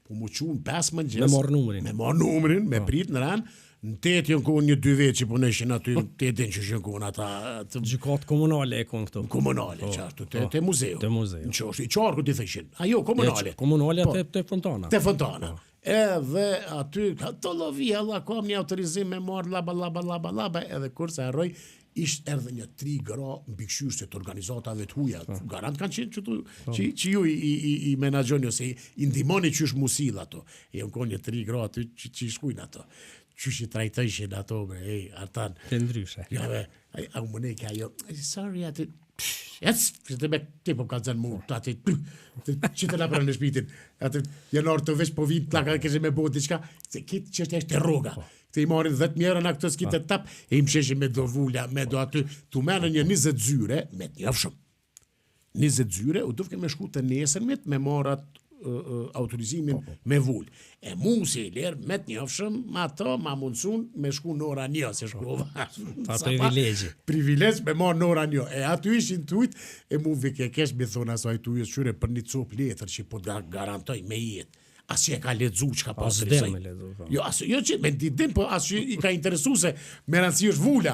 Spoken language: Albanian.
po mu qunë 5 mëngjes. Me marr numrin, me prit në ranë. Në 8 janë konë një 2 vjet që puneshin aty, 8 që janë konë ata gjykatë komunale e konë këtu. Komunale, qartë, te muzeu. Te muzeu. Në qoshtë, i qarku ti thëshin. Ajo komunale. Komunale te Fontana. Te Fontana. Edhe aty ka to lovi, Allah kam një autorizim me marr laba, edhe kur se harroj ishte erdhe një 3 gra mbikëqyrëse të organizatave të huaja. Garant kanë qenë që ju i menaxhoni ose i ndihmoni qysh musil ato. E janë konë një 3 gra aty që shkujnë ato. Qysh i trajtojshin ato me artan. Të ndryshe. Ja be, a më ne ka jo. Sorry aty. Që të me tipo ka zënë mu, aty që të lapra në shpitin. Aty janë orë të veç po vinë plaka kështë me bëhë diçka. Kitë që është të roga. Të i marin 10 mjera në këtë skitë tap e i msheshi me do vulla, me do aty. Tu merë një 20 zyre, me të njëfshëm. 20 zyre, u dufke me shku të nesërmit, me marat autorizimin me vull. E mu si i lerë, me të njëfshëm, ma të, ma mundësun, me shku në ora një, se shkova. Pa privilegji. Privilegj me marë në ora një. E aty ishin tujt, e mu vike kesh me thonë asaj tujës shyre për një copë letër që po garantoj me jetë. Asë e ka ledzu që ka pasë rrisaj. Jo, që me ditin, po asë i ka interesu se me rëndësi është vulla.